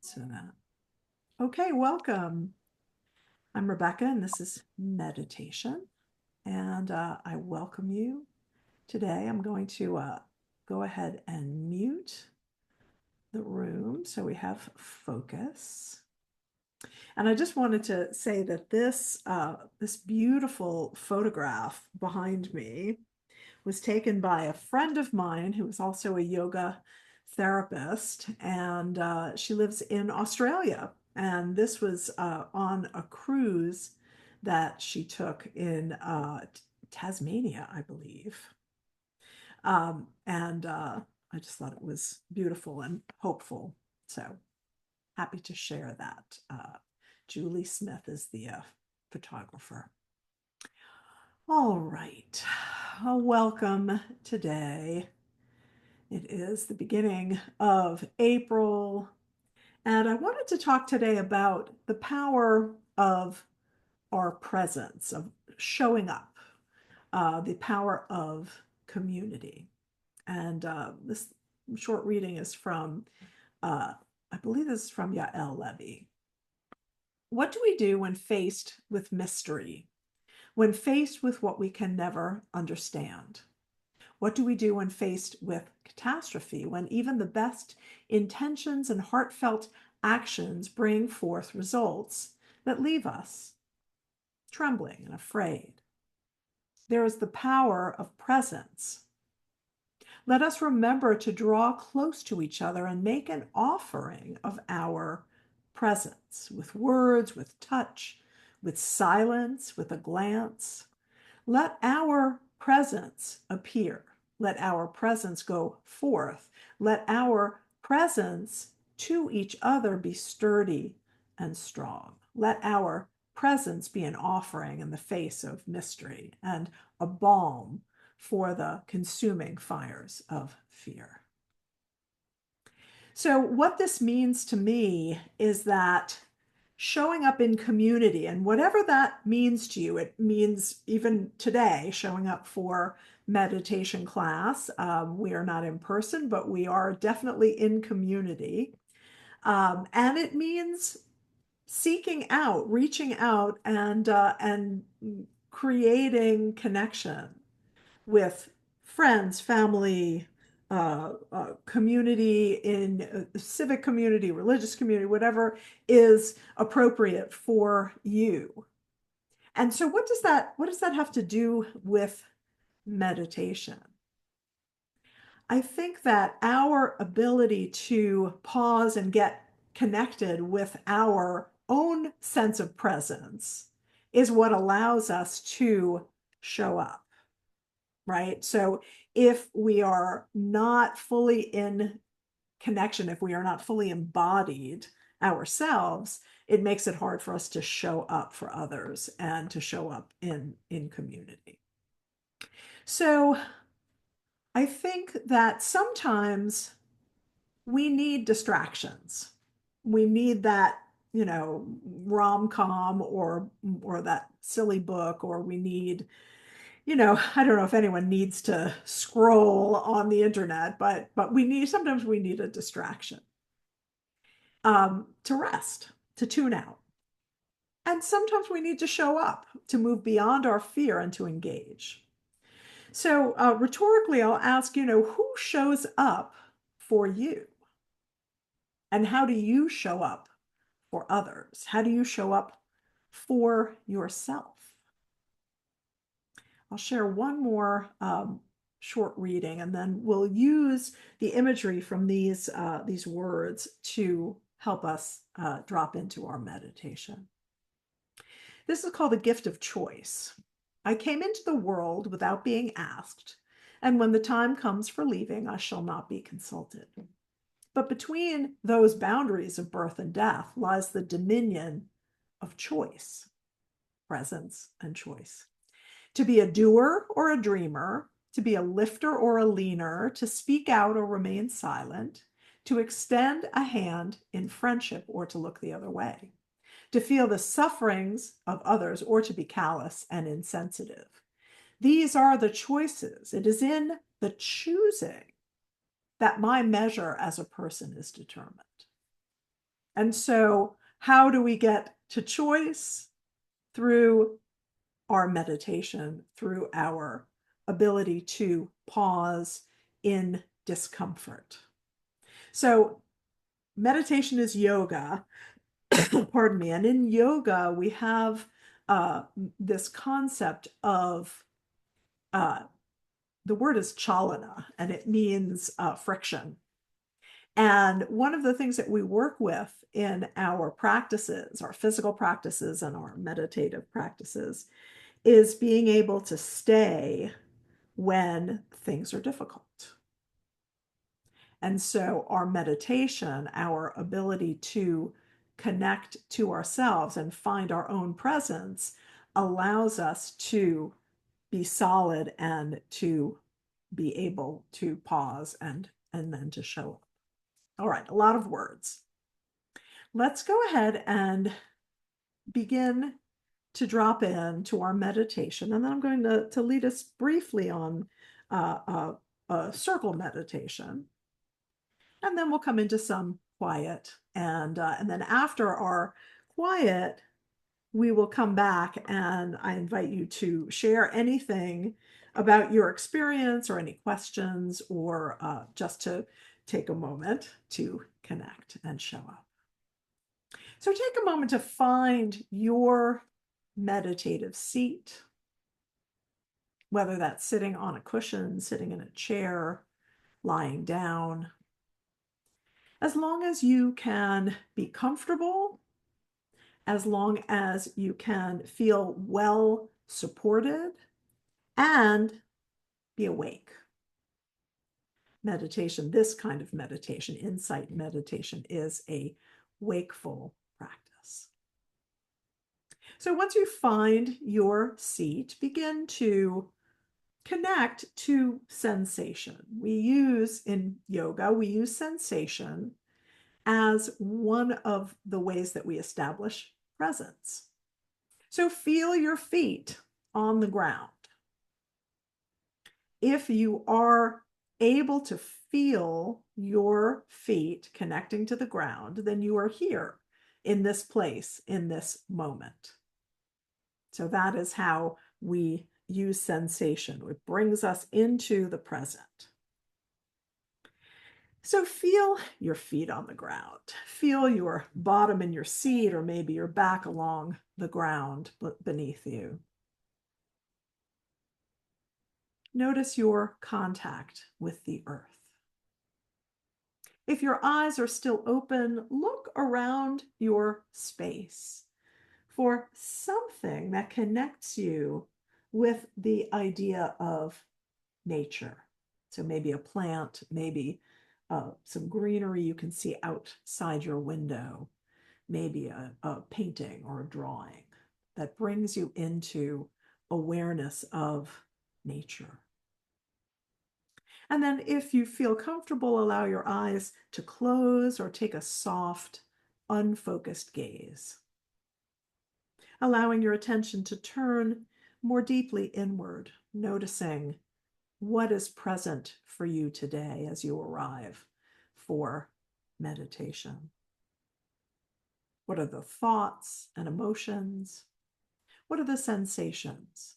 So that. Okay, welcome. I'm Rebecca, and this is meditation. And I welcome you today. I'm going to go ahead and mute the room so we have focus. And I just wanted to say that this beautiful photograph behind me was taken by a friend of mine who is also a yoga therapist, and she lives in Australia. And this was on a cruise that she took in Tasmania, I believe. And I just thought it was beautiful and hopeful. So happy to share that. Julie Smith is the photographer. All right. Welcome today. It is the beginning of April, and I wanted to talk today about the power of our presence, of showing up, the power of community. And this short reading is from, I believe this is from Yael Levy. What do we do when faced with mystery? When faced with what we can never understand? What do we do when faced with catastrophe, when even the best intentions and heartfelt actions bring forth results that leave us trembling and afraid? There is the power of presence. Let us remember to draw close to each other and make an offering of our presence with words, with touch, with silence, with a glance. Let our presence appear. Let our presence go forth. Let our presence to each other be sturdy and strong. Let our presence be an offering in the face of mystery and a balm for the consuming fires of fear. So, what this means to me is that showing up in community, and whatever that means to you, it means even today showing up for meditation class. We are not in person, but we are definitely in community. And it means seeking out, reaching out, and creating connection with friends, family, community, in civic community, religious community, whatever is appropriate for you. And so what does that have to do with meditation? I think that our ability to pause and get connected with our own sense of presence is what allows us to show up, right? So if we are not fully in connection, if we are not fully embodied ourselves, it makes it hard for us to show up for others and to show up in community. So I think that sometimes we need distractions. We need that, rom-com or that silly book, or we need, I don't know if anyone needs to scroll on the internet, but sometimes we need a distraction to rest, to tune out. And sometimes we need to show up, to move beyond our fear and to engage. So rhetorically, I'll ask, who shows up for you? And how do you show up for others? How do you show up for yourself? I'll share one more short reading, and then we'll use the imagery from these words to help us drop into our meditation. This is called the gift of choice. I came into the world without being asked, and when the time comes for leaving, I shall not be consulted. But between those boundaries of birth and death lies the dominion of choice, presence and choice. To be a doer or a dreamer, to be a lifter or a leaner, to speak out or remain silent, to extend a hand in friendship or to look the other way, to feel the sufferings of others or to be callous and insensitive. These are the choices. It is in the choosing that my measure as a person is determined. And so how do we get to choice? Through our meditation, through our ability to pause in discomfort. So meditation is yoga, pardon me. And in yoga, we have this concept of, the word is chalana, and it means friction. And one of the things that we work with in our practices, our physical practices and our meditative practices, is being able to stay when things are difficult. And so our meditation, our ability to connect to ourselves and find our own presence, allows us to be solid and to be able to pause and then to show up. All right, a lot of words. Let's go ahead and begin to drop into our meditation. And then I'm going to lead us briefly on a circle meditation. And then we'll come into some quiet. And then after our quiet, we will come back, and I invite you to share anything about your experience or any questions, or just to take a moment to connect and show up. So take a moment to find your meditative seat, whether that's sitting on a cushion, sitting in a chair, lying down. As long as you can be comfortable, as long as you can feel well supported and be awake. Meditation, this kind of meditation, insight meditation, is a wakeful practice. So once you find your seat, begin to connect to sensation. In yoga, we use sensation as one of the ways that we establish presence. So feel your feet on the ground. If you are able to feel your feet connecting to the ground, then you are here in this place, in this moment. So that is how we use sensation. It brings us into the present. So feel your feet on the ground. Feel your bottom in your seat, or maybe your back along the ground beneath you. Notice your contact with the earth. If your eyes are still open, look around your space for something that connects you with the idea of nature. So maybe a plant, maybe some greenery you can see outside your window, maybe a painting or a drawing that brings you into awareness of nature. And then if you feel comfortable, allow your eyes to close or take a soft, unfocused gaze, allowing your attention to turn more deeply inward, noticing what is present for you today as you arrive for meditation. What are the thoughts and emotions? What are the sensations?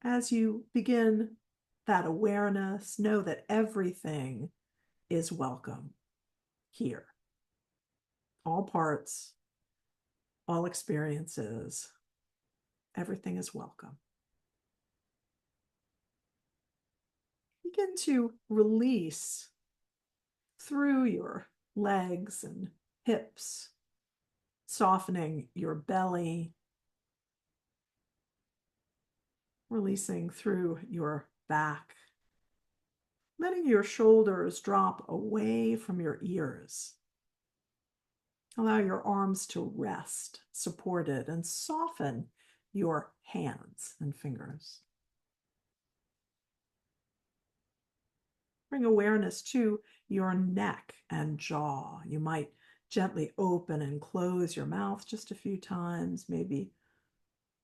As you begin that awareness, know that everything is welcome here. All parts, all experiences, everything is welcome. Begin to release through your legs and hips, softening your belly, releasing through your back, letting your shoulders drop away from your ears. Allow your arms to rest, supported, and soften your hands and fingers. Bring awareness to your neck and jaw. You might gently open and close your mouth just a few times, maybe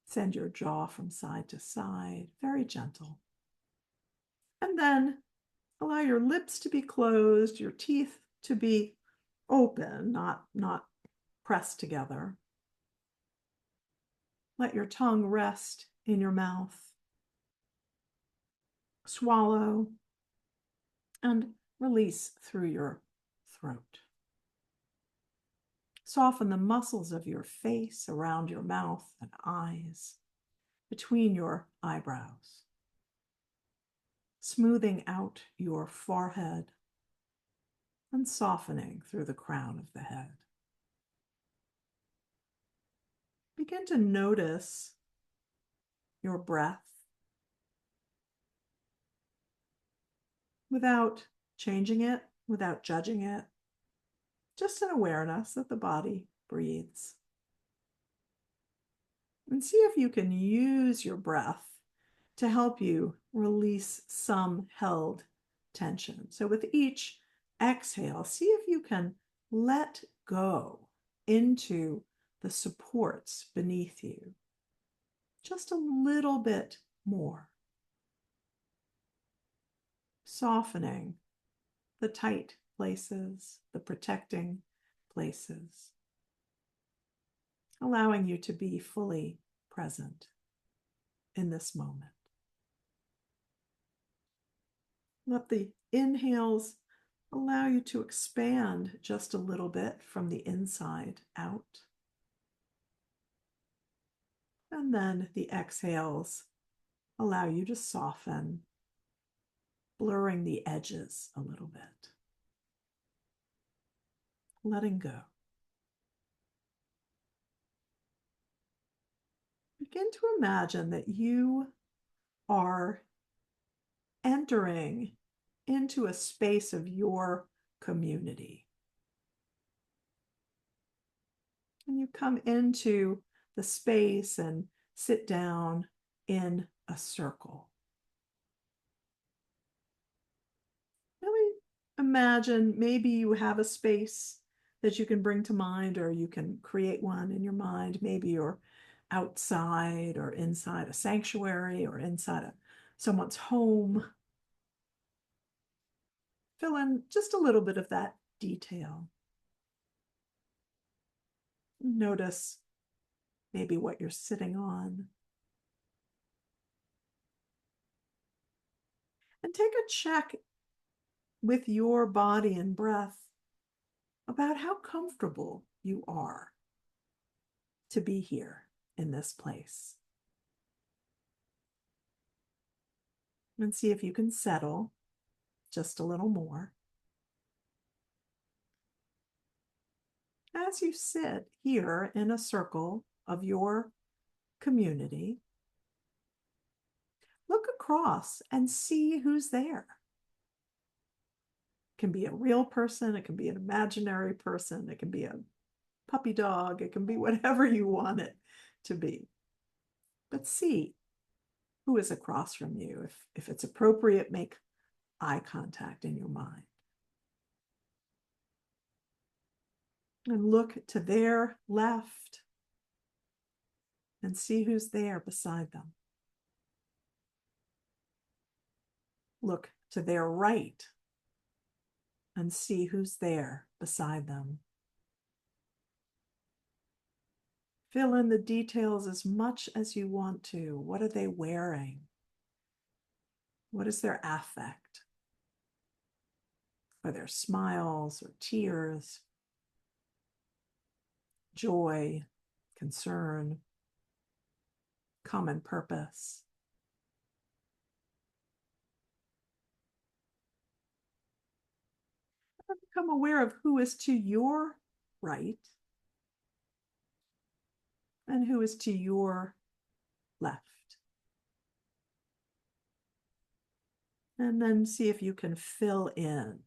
send your jaw from side to side, very gentle. And then Allow your lips to be closed, your teeth to be open, not pressed together. Let your tongue rest in your mouth. Swallow and release through your throat. Soften the muscles of your face, around your mouth and eyes, between your eyebrows. Smoothing out your forehead and softening through the crown of the head. Begin to notice your breath without changing it, without judging it. Just an awareness that the body breathes. And see if you can use your breath to help you release some held tension. So with each exhale, see if you can let go into the supports beneath you. Just a little bit more. Softening the tight places, the protecting places, allowing you to be fully present in this moment. Let the inhales allow you to expand just a little bit from the inside out. And then the exhales allow you to soften, blurring the edges a little bit. Letting go. Begin to imagine that you are entering into a space of your community. And you come into the space and sit down in a circle. Really imagine maybe you have a space that you can bring to mind, or you can create one in your mind. Maybe you're outside or inside a sanctuary or inside someone's home. Fill in just a little bit of that detail. Notice maybe what you're sitting on. And take a check with your body and breath about how comfortable you are to be here in this place. And see if you can settle just a little more. As you sit here in a circle of your community, look across and see who's there. It can be a real person, it can be an imaginary person, it can be a puppy dog, it can be whatever you want it to be. But see who is across from you. If it's appropriate, make eye contact in your mind. And look to their left and see who's there beside them. Look to their right and see who's there beside them. Fill in the details as much as you want to. What are they wearing? What is their affect? Are there smiles or tears? Joy, concern, common purpose? Become aware of who is to your right and who is to your left. And then see if you can fill in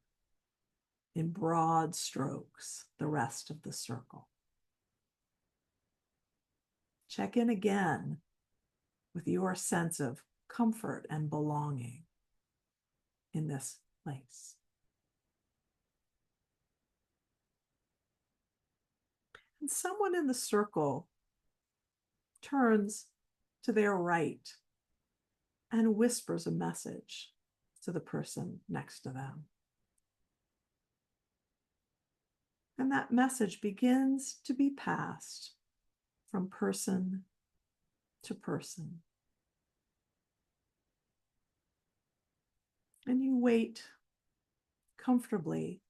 broad strokes, the rest of the circle. Check in again with your sense of comfort and belonging in this place. And someone in the circle turns to their right and whispers a message to the person next to them. And that message begins to be passed from person to person. And you wait comfortably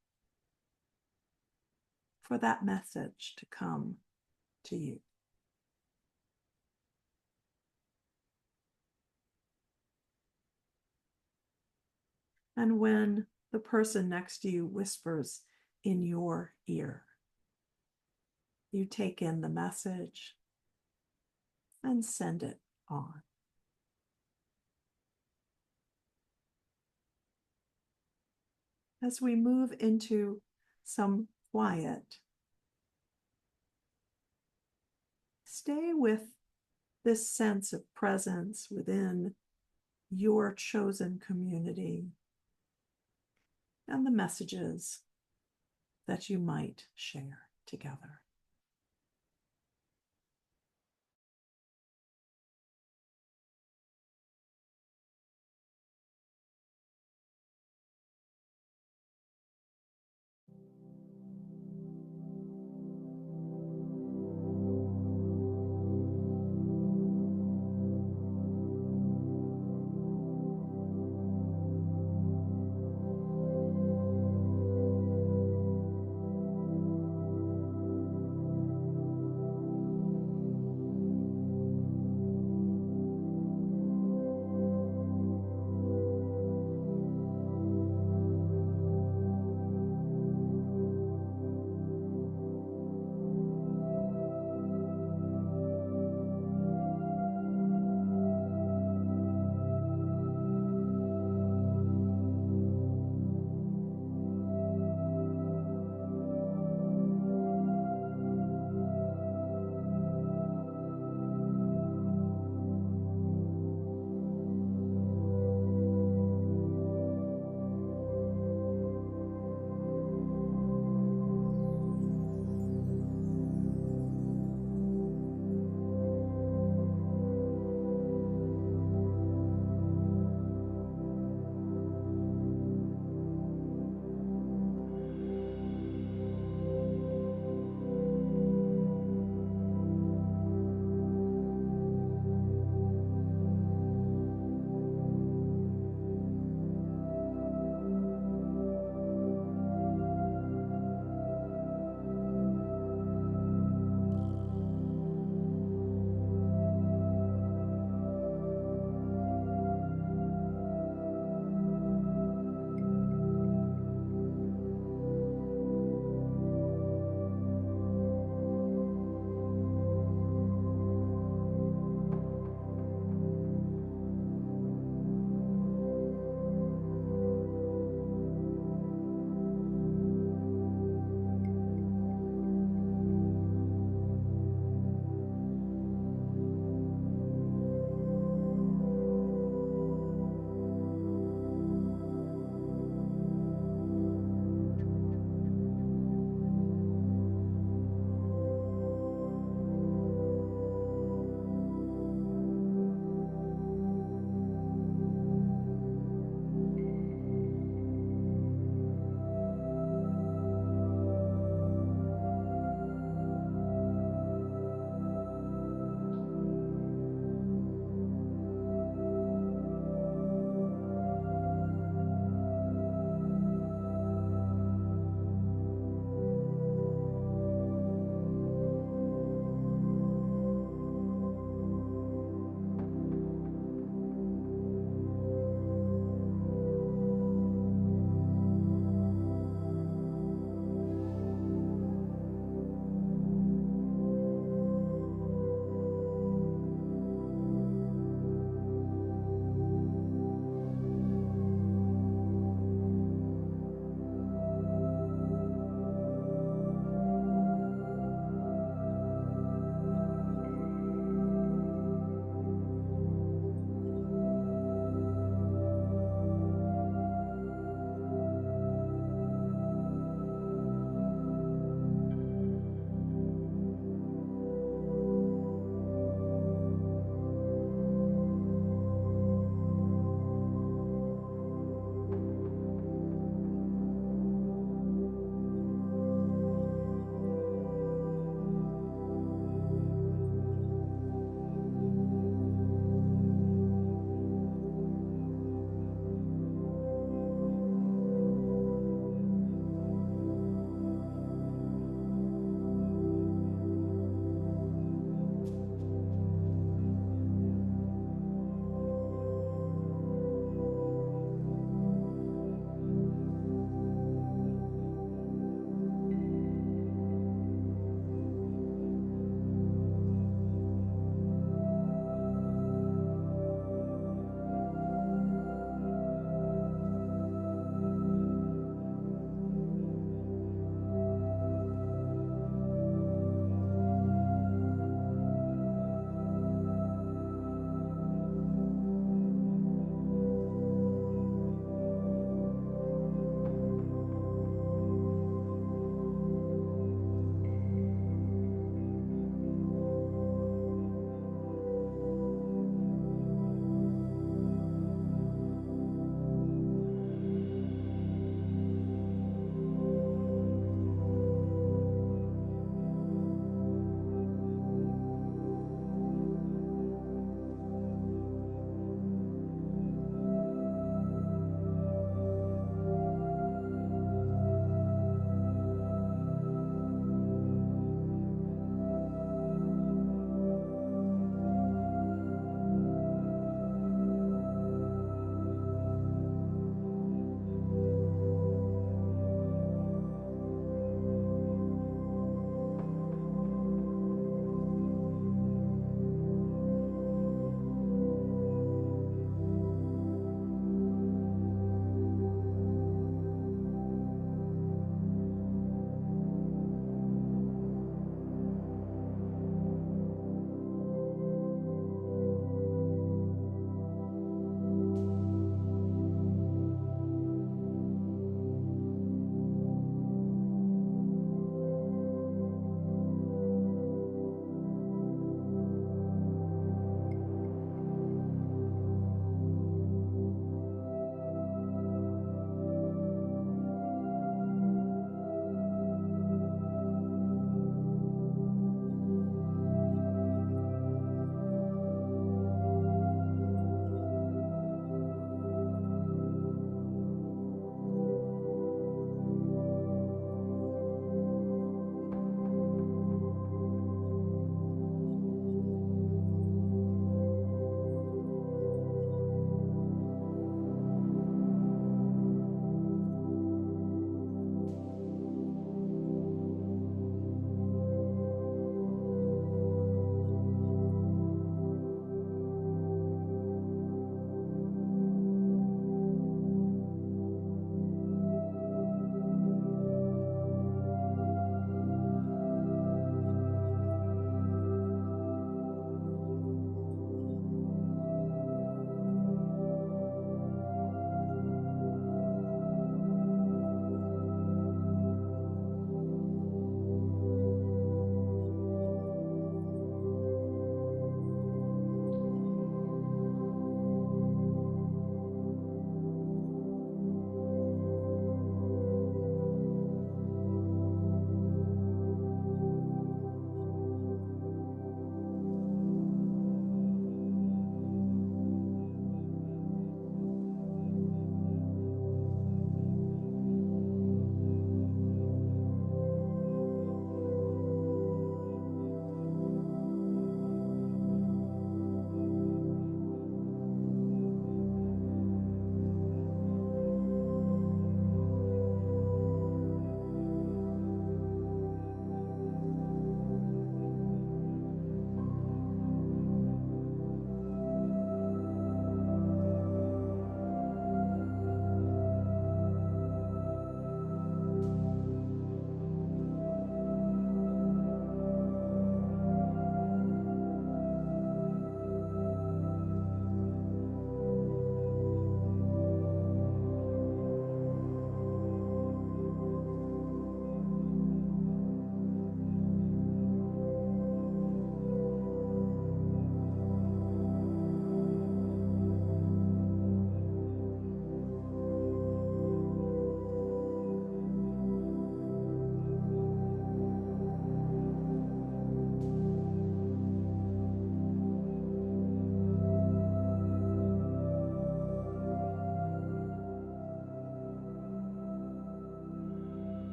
for that message to come to you. And when the person next to you whispers in your ear, you take in the message and send it on. As we move into some quiet, stay with this sense of presence within your chosen community and the messages that you might share together.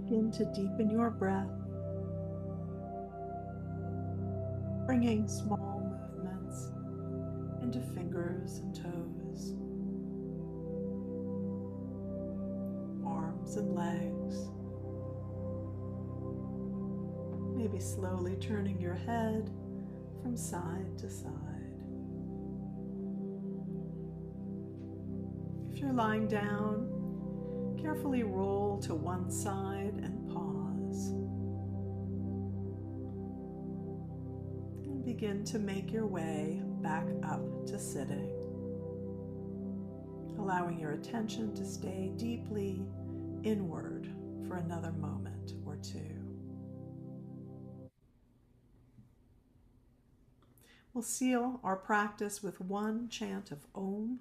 Begin to deepen your breath, bringing small movements into fingers and toes, arms and legs. Maybe slowly turning your head from side to side. If you're lying down, carefully roll to one side and pause. And begin to make your way back up to sitting, allowing your attention to stay deeply inward for another moment or two. We'll seal our practice with one chant of Om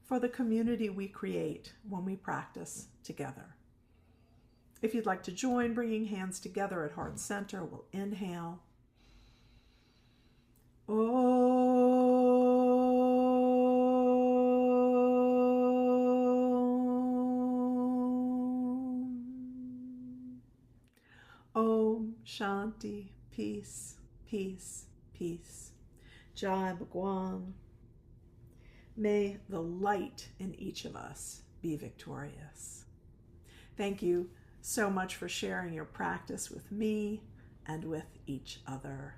for the community we create when we practice together. If you'd like to join, bringing hands together at heart center, we'll inhale. Om Shanti, peace, peace, peace. Jai Bhagwan. May the light in each of us be victorious. Thank you so much for sharing your practice with me and with each other.